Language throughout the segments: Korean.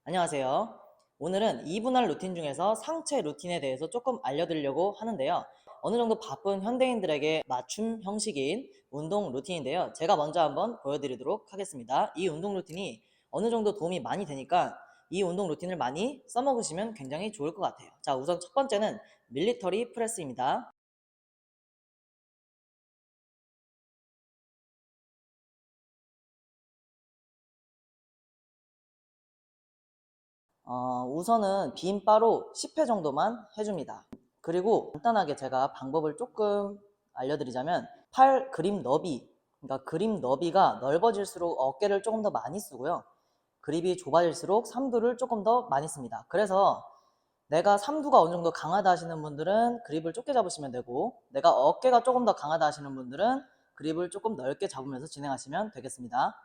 안녕하세요. 오늘은 이분할 루틴 중에서 상체 루틴에 대해서 조금 알려드리려고 하는데요. 어느 정도 바쁜 현대인들에게 맞춤 형식인 운동 루틴인데요. 제가 먼저 한번 보여드리도록 하겠습니다. 이 운동 루틴이 어느 정도 도움이 많이 되니까 이 운동 루틴을 많이 써먹으시면 굉장히 좋을 것 같아요. 자, 우선 첫 번째는 밀리터리 프레스입니다. 우선은 빈 바로 10회 정도만 해줍니다. 그리고 간단하게 제가 방법을 조금 알려드리자면 팔 그립 너비, 그러니까 그립 너비가 넓어질수록 어깨를 조금 더 많이 쓰고요. 그립이 좁아질수록 삼두를 조금 더 많이 씁니다. 그래서 내가 삼두가 어느 정도 강하다 하시는 분들은 그립을 좁게 잡으시면 되고, 내가 어깨가 조금 더 강하다 하시는 분들은 그립을 조금 넓게 잡으면서 진행하시면 되겠습니다.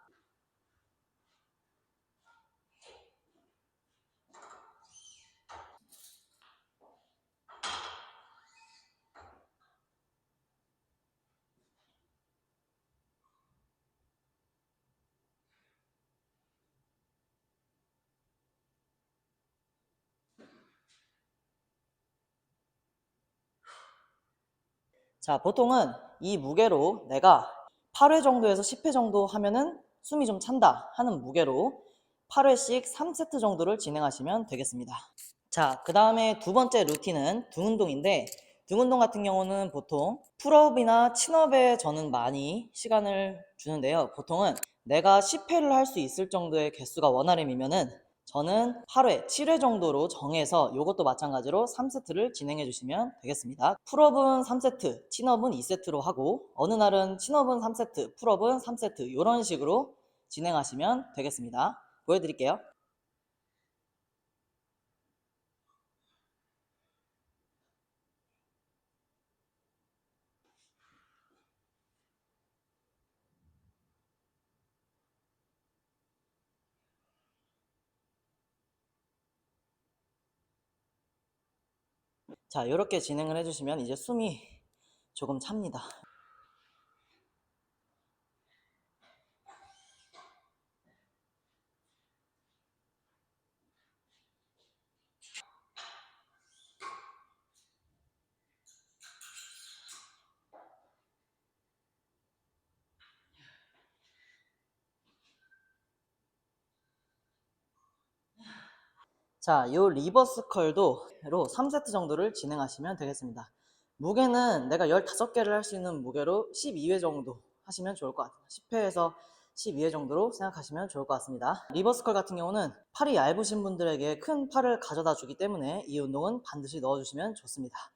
자, 보통은 이 무게로 내가 8회 정도에서 10회 정도 하면은 숨이 좀 찬다 하는 무게로 8회씩 3세트 정도를 진행하시면 되겠습니다. 자, 그 다음에 두 번째 루틴은 등 운동인데, 등 운동 같은 경우는 보통 풀업이나 친업에 저는 많이 시간을 주는데요. 보통은 내가 10회를 할 수 있을 정도의 개수가 원활함이면은 저는 8회, 7회 정도로 정해서 이것도 마찬가지로 3세트를 진행해 주시면 되겠습니다. 풀업은 3세트, 친업은 2세트로 하고, 어느 날은 친업은 3세트, 풀업은 3세트 이런 식으로 진행하시면 되겠습니다. 보여드릴게요. 자, 이렇게 진행을 해주시면 이제 숨이 조금 찹니다. 자, 요 리버스 컬도 3세트 정도를 진행하시면 되겠습니다. 무게는 내가 15개를 할 수 있는 무게로 12회 정도 하시면 좋을 것 같아요. 10회에서 12회 정도로 생각하시면 좋을 것 같습니다. 리버스 컬 같은 경우는 팔이 얇으신 분들에게 큰 팔을 가져다 주기 때문에 이 운동은 반드시 넣어주시면 좋습니다.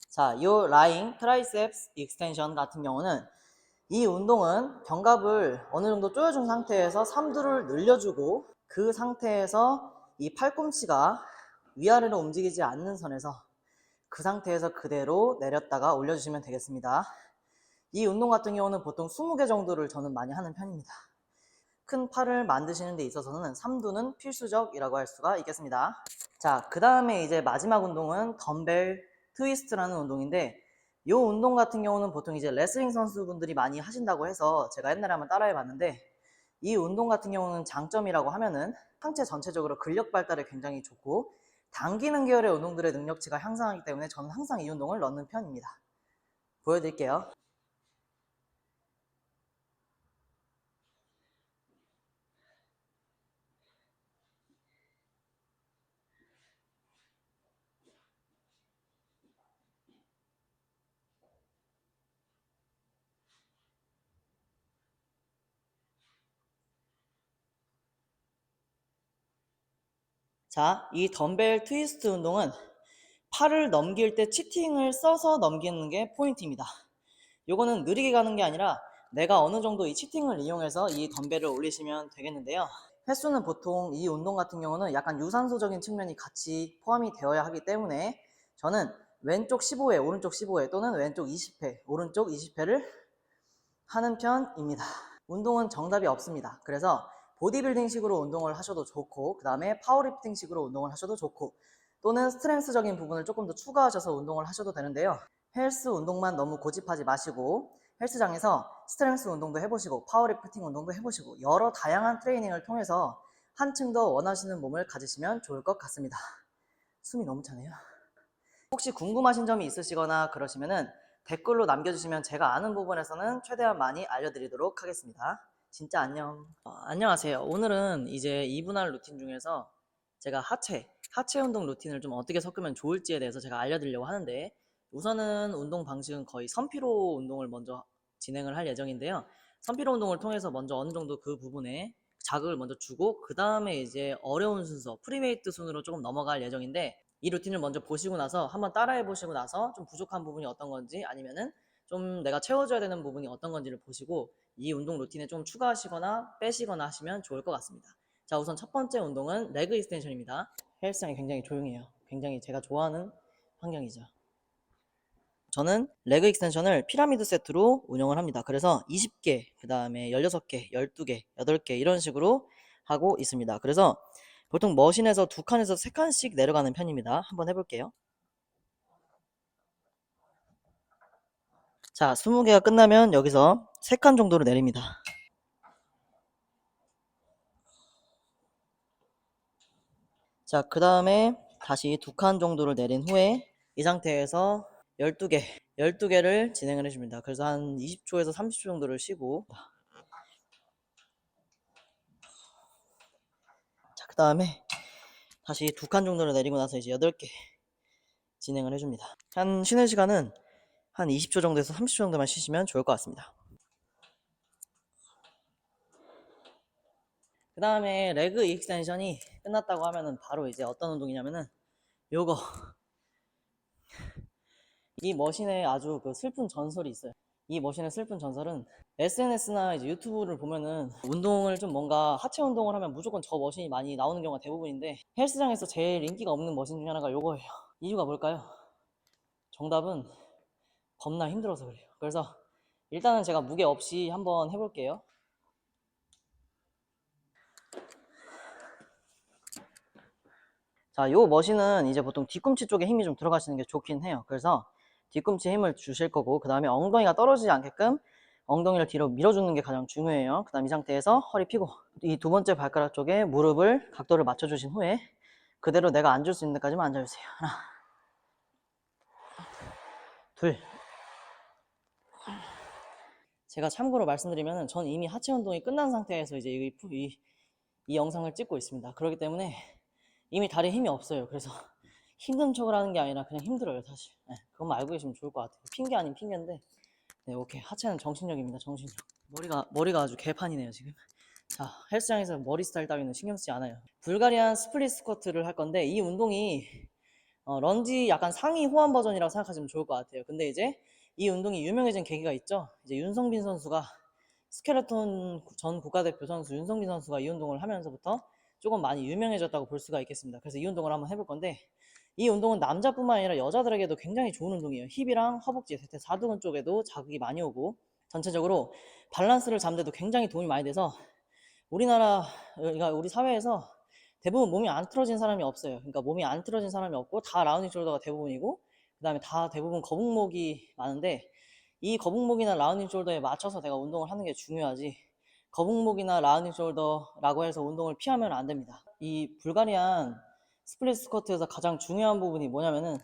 자, 요 라잉 트라이셉스 익스텐션 같은 경우는 이 운동은 견갑을 어느 정도 조여준 상태에서 삼두를 늘려주고, 그 상태에서 이 팔꿈치가 위아래로 움직이지 않는 선에서 그 상태에서 그대로 내렸다가 올려주시면 되겠습니다. 이 운동 같은 경우는 보통 20개 정도를 저는 많이 하는 편입니다. 큰 팔을 만드시는 데 있어서는 삼두는 필수적이라고 할 수가 있겠습니다. 자, 그 다음에 이제 마지막 운동은 덤벨 트위스트라는 운동인데, 이 운동 같은 경우는 보통 이제 레슬링 선수분들이 많이 하신다고 해서 제가 옛날에 한번 따라해 봤는데, 이 운동 같은 경우는 장점이라고 하면은 상체 전체적으로 근력 발달에 굉장히 좋고 당기는 계열의 운동들의 능력치가 향상하기 때문에 저는 항상 이 운동을 넣는 편입니다. 보여드릴게요. 자, 이 덤벨 트위스트 운동은 팔을 넘길 때 치팅을 써서 넘기는 게 포인트입니다. 요거는 느리게 가는 게 아니라 내가 어느 정도 이 치팅을 이용해서 이 덤벨을 올리시면 되겠는데요. 횟수는 보통 이 운동 같은 경우는 약간 유산소적인 측면이 같이 포함이 되어야 하기 때문에 저는 왼쪽 15회, 오른쪽 15회 또는 왼쪽 20회, 오른쪽 20회를 하는 편입니다. 운동은 정답이 없습니다. 그래서 보디빌딩식으로 운동을 하셔도 좋고, 그 다음에 파워리프팅식으로 운동을 하셔도 좋고, 또는 스트렝스적인 부분을 조금 더 추가하셔서 운동을 하셔도 되는데요. 헬스 운동만 너무 고집하지 마시고 헬스장에서 스트렝스 운동도 해보시고 파워리프팅 운동도 해보시고 여러 다양한 트레이닝을 통해서 한층 더 원하시는 몸을 가지시면 좋을 것 같습니다. 숨이 너무 차네요. 혹시 궁금하신 점이 있으시거나 그러시면은 댓글로 남겨주시면 제가 아는 부분에서는 최대한 많이 알려드리도록 하겠습니다. 진짜 안녕. 안녕하세요. 오늘은 이제 2분할 루틴 중에서 제가 하체 운동 루틴을 좀 어떻게 섞으면 좋을지에 대해서 제가 알려드리려고 하는데, 우선은 운동 방식은 거의 선피로 운동을 먼저 진행을 할 예정인데요. 선피로 운동을 통해서 먼저 어느 정도 그 부분에 자극을 먼저 주고, 그 다음에 이제 어려운 순서, 프리웨이트 순으로 조금 넘어갈 예정인데, 이 루틴을 먼저 보시고 나서 한번 따라해 보시고 나서 좀 부족한 부분이 어떤 건지, 아니면은 좀 내가 채워줘야 되는 부분이 어떤 건지를 보시고 이 운동 루틴에 좀 추가하시거나 빼시거나 하시면 좋을 것 같습니다. 자, 우선 첫 번째 운동은 레그 익스텐션입니다. 헬스장이 굉장히 조용해요. 굉장히 제가 좋아하는 환경이죠. 저는 레그 익스텐션을 피라미드 세트로 운영을 합니다. 그래서 20개, 그 다음에 16개, 12개, 8개 이런 식으로 하고 있습니다. 그래서 보통 머신에서 2칸에서 3칸씩 내려가는 편입니다. 한번 해볼게요. 자, 20개가 끝나면 여기서 3칸 정도로 내립니다. 자, 그 다음에 다시 2칸 정도를 내린 후에 이 상태에서 12개를 진행을 해줍니다. 그래서 한 20초에서 30초 정도를 쉬고, 자, 그 다음에 다시 2칸 정도를 내리고 나서 이제 8개 진행을 해줍니다. 한 쉬는 시간은 한 20초 정도에서 30초 정도만 쉬시면 좋을 것 같습니다. 그 다음에 레그 익스텐션이 끝났다고 하면은 바로 이제 어떤 운동이냐면은 요거, 이 머신에 아주 그 슬픈 전설이 있어요. 이 머신의 슬픈 전설은 SNS나 이제 유튜브를 보면은 운동을 좀 뭔가 하체 운동을 하면 무조건 저 머신이 많이 나오는 경우가 대부분인데, 헬스장에서 제일 인기가 없는 머신 중에 하나가 요거예요. 이유가 뭘까요? 정답은 겁나 힘들어서 그래요. 그래서 일단은 제가 무게 없이 한번 해볼게요. 자, 요 머신은 이제 보통 뒤꿈치 쪽에 힘이 좀 들어가시는 게 좋긴 해요. 그래서 뒤꿈치에 힘을 주실 거고, 그 다음에 엉덩이가 떨어지지 않게끔 엉덩이를 뒤로 밀어주는 게 가장 중요해요. 그 다음 이 상태에서 허리 펴고 이 두 번째 발가락 쪽에 무릎을 각도를 맞춰주신 후에 그대로 내가 앉을 수 있는 데까지만 앉아주세요. 하나, 둘. 제가 참고로 말씀드리면 전 이미 하체 운동이 끝난 상태에서 이제 이 영상을 찍고 있습니다. 그렇기 때문에 이미 다리에 힘이 없어요. 그래서 힘든 척을 하는 게 아니라 그냥 힘들어요, 사실. 네, 그것만 알고 계시면 좋을 것 같아요. 핑계 아닌 핑계인데. 네, 오케이. 하체는 정신력입니다, 정신력. 머리가 아주 개판이네요, 지금. 자, 헬스장에서 머리 스타일 따위는 신경 쓰지 않아요. 불가리안 스플릿 스쿼트를 할 건데, 이 운동이 런지 약간 상위 호환 버전이라고 생각하시면 좋을 것 같아요. 근데 이제 이 운동이 유명해진 계기가 있죠. 이제 윤성빈 선수가, 스켈레톤 전 국가대표 선수 윤성빈 선수가 이 운동을 하면서부터 조금 많이 유명해졌다고 볼 수가 있겠습니다. 그래서 이 운동을 한번 해볼 건데, 이 운동은 남자뿐만 아니라 여자들에게도 굉장히 좋은 운동이에요. 힙이랑 허벅지, 사두근 쪽에도 자극이 많이 오고, 전체적으로 밸런스를 잡는데도 굉장히 도움이 많이 돼서 그러니까 우리 사회에서 대부분 몸이 안 틀어진 사람이 없어요. 그러니까 몸이 안 틀어진 사람이 없고 다 라운딩 숄더가 대부분이고, 그 다음에 다 대부분 거북목이 많은데, 이 거북목이나 라운딩 숄더에 맞춰서 내가 운동을 하는 게 중요하지, 거북목이나 라운딩 숄더라고 해서 운동을 피하면 안 됩니다. 이 불가리안 스플릿 스쿼트에서 가장 중요한 부분이 뭐냐면은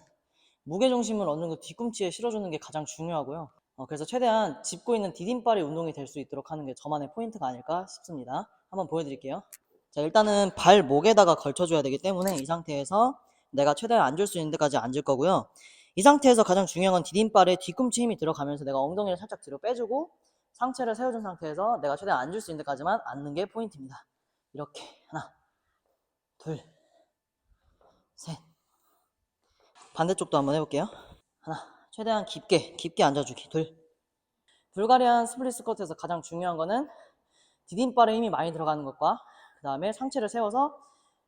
무게중심을 어느 정도 뒤꿈치에 실어주는 게 가장 중요하고요. 그래서 최대한 짚고 있는 디딤발이 운동이 될 수 있도록 하는 게 저만의 포인트가 아닐까 싶습니다. 한번 보여드릴게요. 자, 일단은 발목에다가 걸쳐줘야 되기 때문에 이 상태에서 내가 최대한 앉을 수 있는 데까지 앉을 거고요. 이 상태에서 가장 중요한 건 디딤발에 뒤꿈치 힘이 들어가면서 내가 엉덩이를 살짝 뒤로 빼주고 상체를 세워준 상태에서 내가 최대한 앉을 수 있는 데까지만 앉는 게 포인트입니다. 이렇게 하나, 둘, 셋. 반대쪽도 한번 해볼게요. 하나, 최대한 깊게 앉아주기. 둘. 불가리안 스플릿 스쿼트에서 가장 중요한 거는 디딤발에 힘이 많이 들어가는 것과 그 다음에 상체를 세워서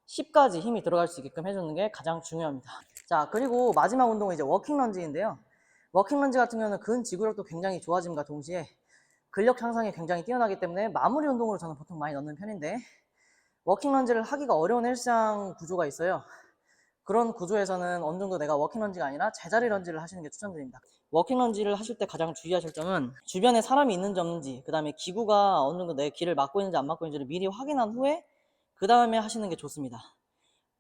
10까지 힘이 들어갈 수 있게끔 해주는 게 가장 중요합니다. 자, 그리고 마지막 운동은 이제 워킹 런지인데요. 워킹 런지 같은 경우는 근 지구력도 굉장히 좋아짐과 동시에 근력 향상이 굉장히 뛰어나기 때문에 마무리 운동으로 저는 보통 많이 넣는 편인데, 워킹 런지를 하기가 어려운 헬스장 구조가 있어요. 그런 구조에서는 어느 정도 내가 워킹 런지가 아니라 제자리 런지를 하시는 게 추천드립니다. 워킹 런지를 하실 때 가장 주의하실 점은 주변에 사람이 있는지 없는지, 그 다음에 기구가 어느 정도 내 길을 막고 있는지 안 막고 있는지를 미리 확인한 후에 그 다음에 하시는 게 좋습니다.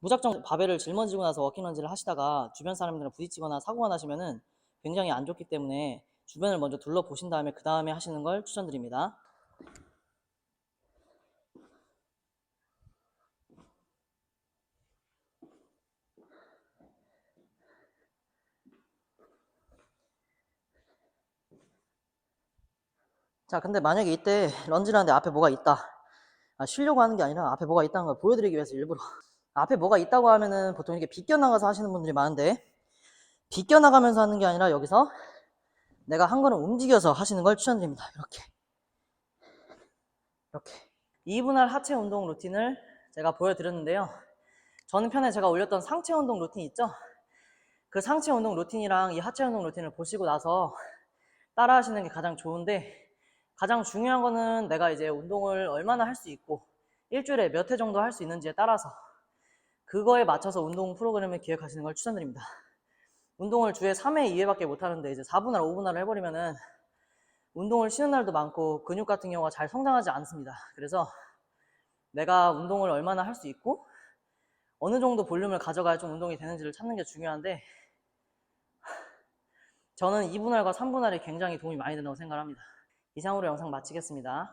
무작정 바벨을 짊어지고 나서 워킹 런지를 하시다가 주변 사람들이랑 부딪히거나 사고가 나시면은 굉장히 안 좋기 때문에 주변을 먼저 둘러보신 다음에 그 다음에 하시는 걸 추천드립니다. 자, 근데 만약에 이때 런지를 하는데 앞에 뭐가 있다. 쉬려고 하는 게 아니라 앞에 뭐가 있다는 걸 보여드리기 위해서 일부러. 앞에 뭐가 있다고 하면은 보통 이렇게 비껴나가서 하시는 분들이 많은데, 비껴나가면서 하는 게 아니라 여기서 내가 한 걸음 움직여서 하시는 걸 추천드립니다. 이렇게 2분할 하체 운동 루틴을 제가 보여드렸는데요. 저는 편에 제가 올렸던 상체 운동 루틴 있죠? 그 상체 운동 루틴이랑 이 하체 운동 루틴을 보시고 나서 따라 하시는 게 가장 좋은데, 가장 중요한 거는 내가 이제 운동을 얼마나 할 수 있고 일주일에 몇 회 정도 할 수 있는지에 따라서 그거에 맞춰서 운동 프로그램을 기획하시는 걸 추천드립니다. 운동을 주에 3회, 2회밖에 못 하는데 이제 4분할, 5분할을 해버리면은 운동을 쉬는 날도 많고 근육 같은 경우가 잘 성장하지 않습니다. 그래서 내가 운동을 얼마나 할 수 있고 어느 정도 볼륨을 가져가야 좀 운동이 되는지를 찾는 게 중요한데, 저는 2분할과 3분할이 굉장히 도움이 많이 된다고 생각합니다. 이상으로 영상 마치겠습니다.